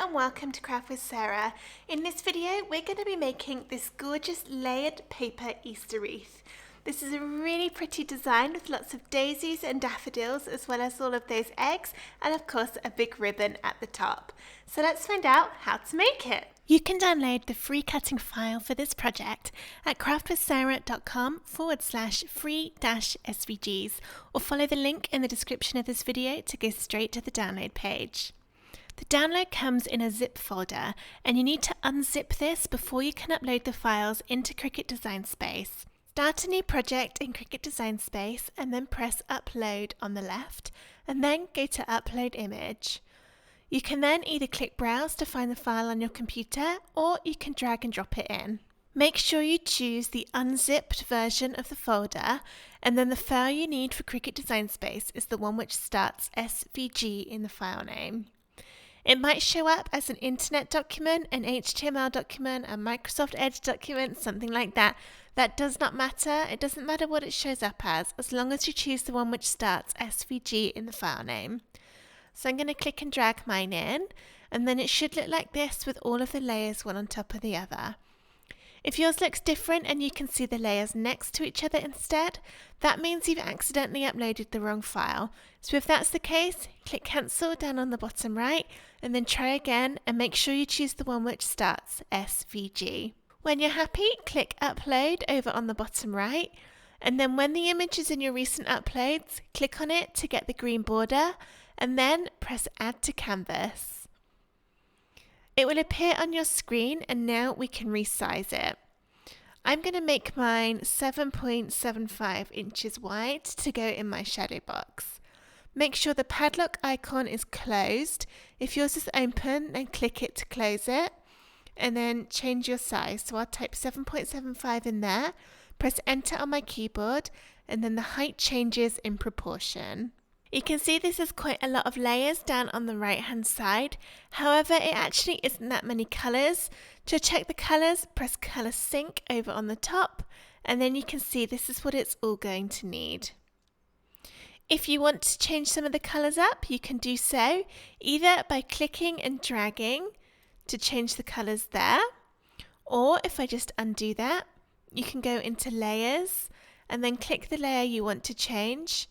and welcome to Craft with Sarah. In this video we're going to be making this gorgeous layered paper Easter wreath. This is a really pretty design with lots of daisies and daffodils as well as all of those eggs and of course a big ribbon at the top. So let's find out how to make it. You can download the free cutting file for this project at craftwithsarah.com/free-svgs or follow the link in the description of this video to go straight to the download page. The download comes in a zip folder and you need to unzip this before you can upload the files into Cricut Design Space. Start a new project in Cricut Design Space and then press Upload on the left and then go to Upload Image. You can then either click Browse to find the file on your computer or you can drag and drop it in. Make sure you choose the unzipped version of the folder and then the file you need for Cricut Design Space is the one which starts SVG in the file name. It might show up as an internet document, an HTML document, a Microsoft Edge document, something like that. That does not matter. It doesn't matter what it shows up as long as you choose the one which starts SVG in the file name. So I'm going to click and drag mine in, and then it should look like this with all of the layers one on top of the other. If yours looks different and you can see the layers next to each other instead, that means you've accidentally uploaded the wrong file. So if that's the case, click Cancel down on the bottom right and then try again and make sure you choose the one which starts SVG. When you're happy, click Upload over on the bottom right, and then when the image is in your recent uploads, click on it to get the green border and then press Add to Canvas. It will appear on your screen and now we can resize it. I'm going to make mine 7.75 inches wide to go in my shadow box. Make sure the padlock icon is closed. If yours is open, then click it to close it and then change your size. So I'll type 7.75 in there, press enter on my keyboard and then the height changes in proportion. You can see this is quite a lot of layers down on the right hand side. However, it actually isn't that many colours. To check the colours, press Colour Sync over on the top and then you can see this is what it's all going to need. If you want to change some of the colours up, you can do so either by clicking and dragging to change the colours there, or if I just undo that, you can go into Layers and then click the layer you want to change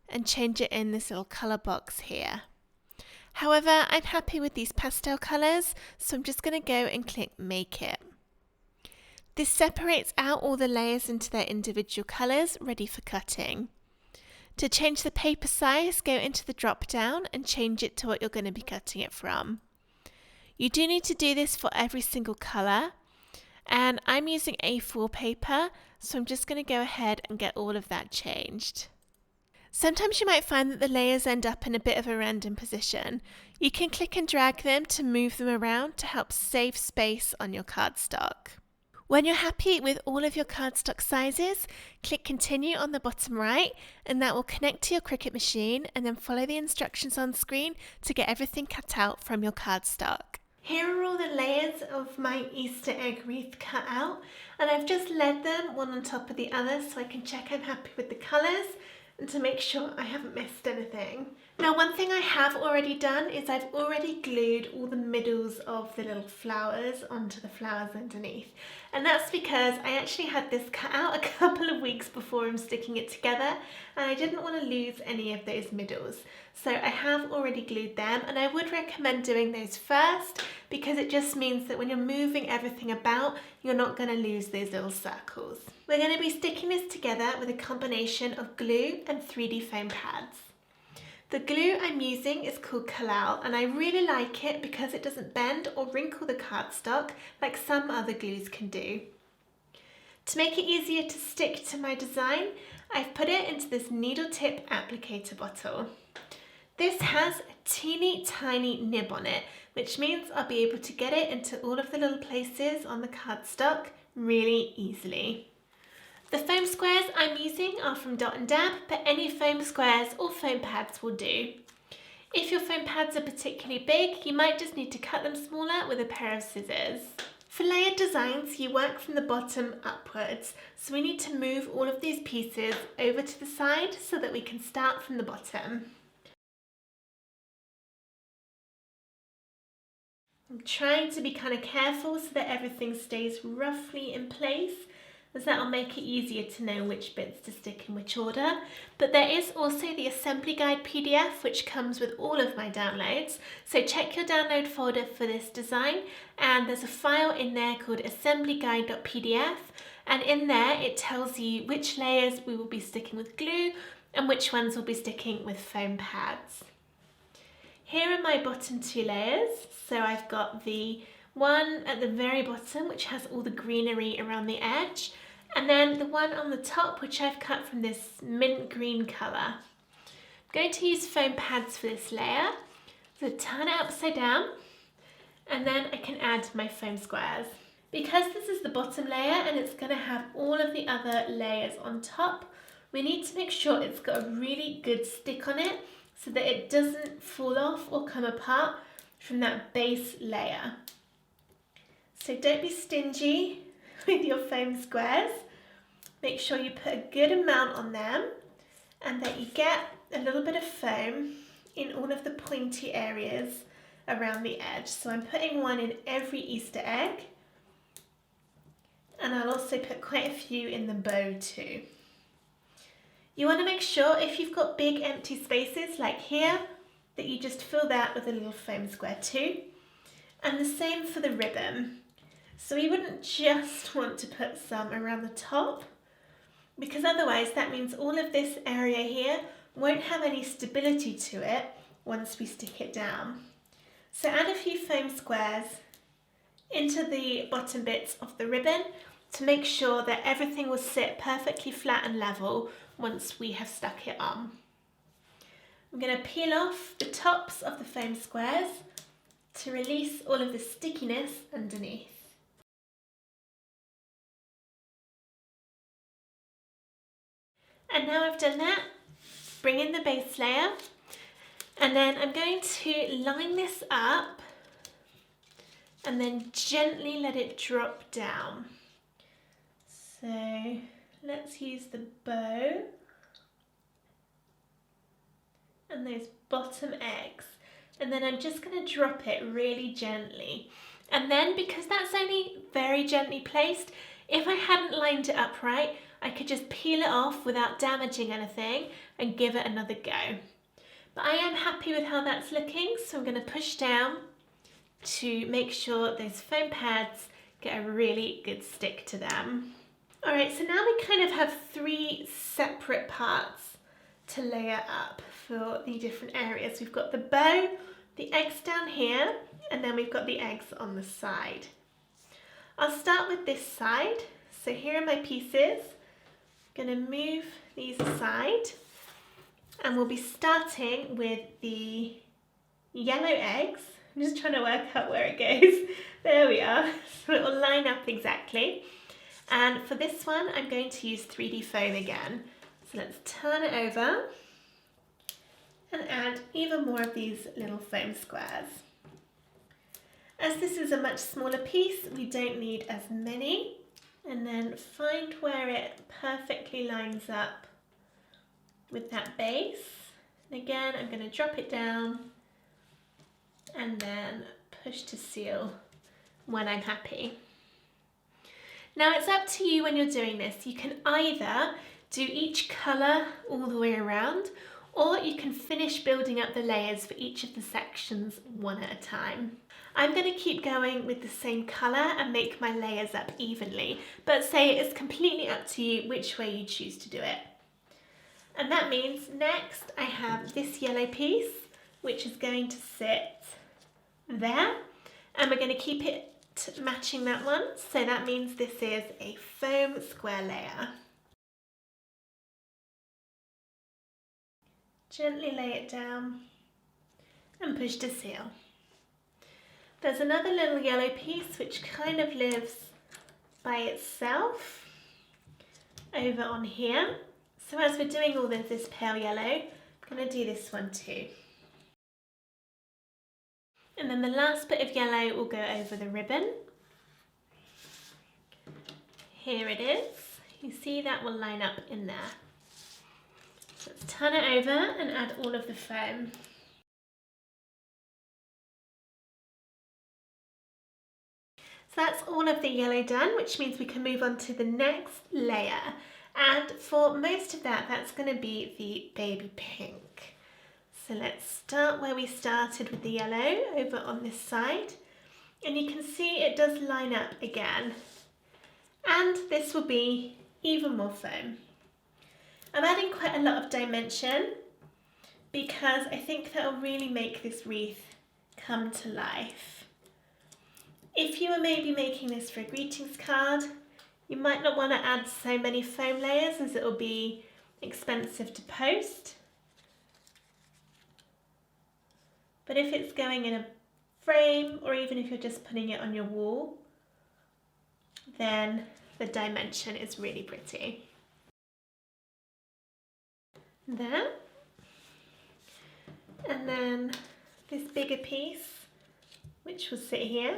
and change it in this little colour box here. However, I'm happy with these pastel colours, so I'm just going to go and click Make It. This separates out all the layers into their individual colours, ready for cutting. To change the paper size, go into the drop down and change it to what you're going to be cutting it from. You do need to do this for every single colour, and I'm using A4 paper, so I'm just going to go ahead and get all of that changed. Sometimes you might find that the layers end up in a bit of a random position. You can click and drag them to move them around to help save space on your cardstock. When you're happy with all of your cardstock sizes, click Continue on the bottom right and that will connect to your Cricut machine and then follow the instructions on screen to get everything cut out from your cardstock. Here are all the layers of my Easter egg wreath cut out and I've just laid them one on top of the other so I can check I'm happy with the colours and to make sure I haven't missed anything. Now one thing I have already done is I've already glued all the middles of the little flowers onto the flowers underneath, and that's because I actually had this cut out a couple of weeks before I'm sticking it together and I didn't want to lose any of those middles. So I have already glued them and I would recommend doing those first because it just means that when you're moving everything about you're not going to lose those little circles. We're going to be sticking this together with a combination of glue and 3D foam pads. The glue I'm using is called Collall and I really like it because it doesn't bend or wrinkle the cardstock like some other glues can do. To make it easier to stick to my design, I've put it into this needle tip applicator bottle. This has a teeny tiny nib on it, which means I'll be able to get it into all of the little places on the cardstock really easily. The foam squares I'm using are from Dot & Dab, but any foam squares or foam pads will do. If your foam pads are particularly big, you might just need to cut them smaller with a pair of scissors. For layered designs, you work from the bottom upwards, so we need to move all of these pieces over to the side so that we can start from the bottom. I'm trying to be kind of careful so that everything stays roughly in place, as that will make it easier to know which bits to stick in which order. But there is also the assembly guide PDF which comes with all of my downloads, so check your download folder for this design, and there's a file in there called assemblyguide.pdf, and in there it tells you which layers we will be sticking with glue and which ones will be sticking with foam pads. Here are my bottom two layers. So I've got the one at the very bottom which has all the greenery around the edge, and then the one on the top which I've cut from this mint green colour. I'm going to use foam pads for this layer, so turn it upside down, and then I can add my foam squares. Because this is the bottom layer and it's going to have all of the other layers on top, we need to make sure it's got a really good stick on it so that it doesn't fall off or come apart from that base layer. So don't be stingy with your foam squares. Make sure you put a good amount on them and that you get a little bit of foam in all of the pointy areas around the edge. So I'm putting one in every Easter egg, and I'll also put quite a few in the bow too. You want to make sure if you've got big empty spaces like here, that you just fill that with a little foam square too. And the same for the ribbon. So we wouldn't just want to put some around the top, because otherwise that means all of this area here won't have any stability to it once we stick it down. So add a few foam squares into the bottom bits of the ribbon to make sure that everything will sit perfectly flat and level once we have stuck it on. I'm going to peel off the tops of the foam squares to release all of the stickiness underneath. And now I've done that, bring in the base layer, and then I'm going to line this up and then gently let it drop down. So let's use the bow and those bottom eggs, and then I'm just going to drop it really gently. And then, because that's only very gently placed, if I hadn't lined it up right, I could just peel it off without damaging anything and give it another go. But I am happy with how that's looking, so I'm going to push down to make sure those foam pads get a really good stick to them. Alright, so now we kind of have three separate parts to layer up for the different areas. We've got the bow, the eggs down here, and then we've got the eggs on the side. I'll start with this side. So here are my pieces. I'm going to move these aside, and we'll be starting with the yellow eggs. I'm just trying to work out where it goes. There we are. So it will line up exactly. And for this one, I'm going to use 3D foam again. So let's turn it over and add even more of these little foam squares. As this is a much smaller piece, we don't need as many. And then find where it perfectly lines up with that base. And again, I'm going to drop it down and then push to seal when I'm happy. Now it's up to you when you're doing this. You can either do each colour all the way around, or you can finish building up the layers for each of the sections one at a time. I'm going to keep going with the same colour and make my layers up evenly, but say it's completely up to you which way you choose to do it. And that means next I have this yellow piece, which is going to sit there, and we're going to keep it matching that one, so that means this is a foam square layer. Gently lay it down and push to seal. There's another little yellow piece which kind of lives by itself over on here. So as we're doing all this pale yellow, I'm going to do this one too. And then the last bit of yellow will go over the ribbon. Here it is. You see that will line up in there. So let's turn it over and add all of the foam. So that's all of the yellow done, which means we can move on to the next layer. And for most of that, that's going to be the baby pink. So let's start where we started with the yellow over on this side. And you can see it does line up again. And this will be even more foam. I'm adding quite a lot of dimension because I think that will really make this wreath come to life. If you were maybe making this for a greetings card, you might not want to add so many foam layers as it will be expensive to post. But if it's going in a frame, or even if you're just putting it on your wall, then the dimension is really pretty. There. And then this bigger piece, which will sit here.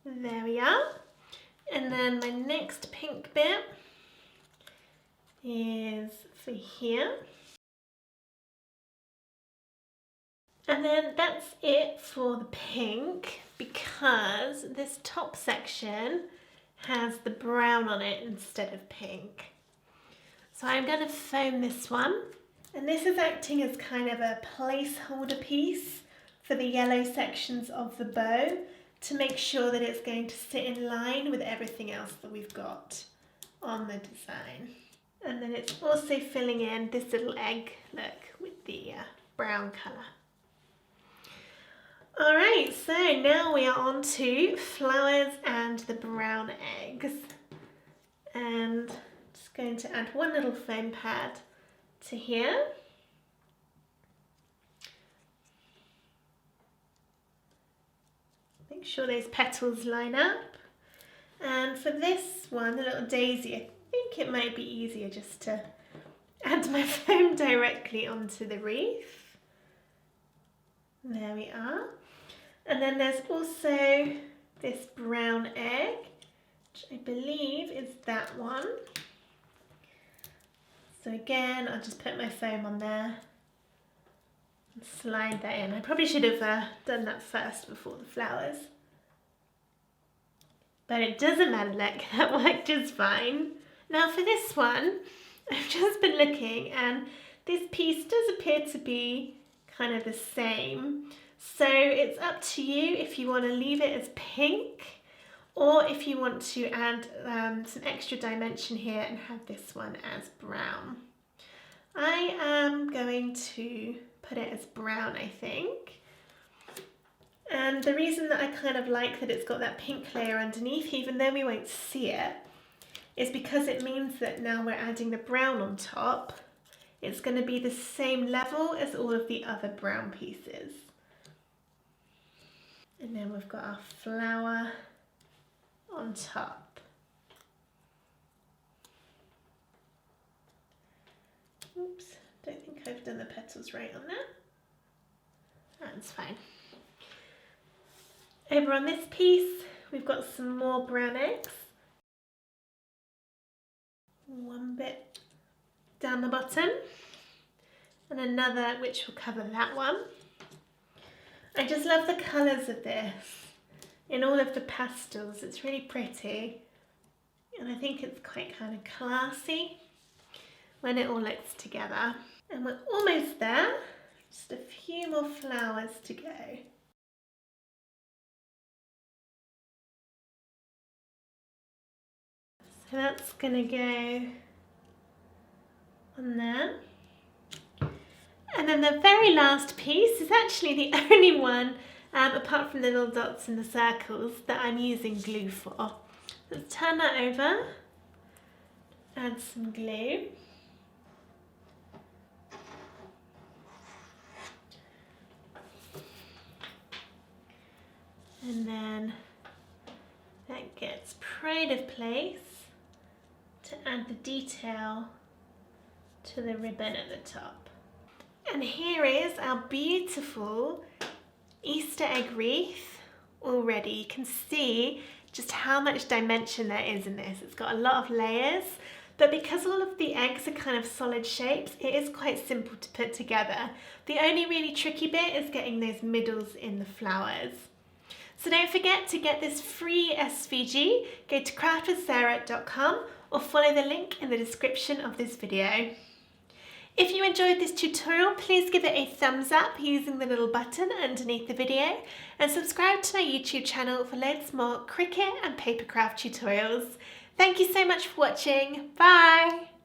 There we are. And then my next pink bit is for here. And then that's it for the pink, because this top section has the brown on it instead of pink. So I'm going to foam this one. And this is acting as kind of a placeholder piece for the yellow sections of the bow to make sure that it's going to sit in line with everything else that we've got on the design. And then it's also filling in this little egg, look, with the brown colour. Alright, so now we are on to flowers and the brown eggs. And I'm just going to add one little foam pad to here. Make sure those petals line up. And for this one, the little daisy, I think it might be easier just to add my foam directly onto the wreath. There we are. And then there's also this brown egg, which I believe is that one. So again, I'll just put my foam on there and slide that in. I probably should have done that first before the flowers. But it doesn't matter, look, that worked just fine. Now for this one, I've just been looking and this piece does appear to be kind of the same. So it's up to you if you want to leave it as pink or if you want to add some extra dimension here and have this one as brown. I am going to put it as brown, I think. And the reason that I kind of like that it's got that pink layer underneath, even though we won't see it, is because it means that now we're adding the brown on top, it's going to be the same level as all of the other brown pieces. And then we've got our flower on top. Oops, don't think I've done the petals right on that. That's fine. Over on this piece, we've got some more brown eggs. One bit down the bottom, and another which will cover that one. I just love the colours of this in all of the pastels. It's really pretty, and I think it's quite kind of classy when it all looks together. And we're almost there, just a few more flowers to go. So that's going to go on there. And then the very last piece is actually the only one, apart from the little dots and the circles, that I'm using glue for. Let's turn that over, add some glue. And then that gets pride of place to add the detail to the ribbon at the top. And here is our beautiful Easter egg wreath already. You can see just how much dimension there is in this. It's got a lot of layers, but because all of the eggs are kind of solid shapes, it is quite simple to put together. The only really tricky bit is getting those middles in the flowers. So don't forget to get this free SVG, go to craftwithsarah.com or follow the link in the description of this video. If you enjoyed this tutorial, please give it a thumbs up using the little button underneath the video and subscribe to my YouTube channel for loads more Cricut and papercraft tutorials. Thank you so much for watching. Bye!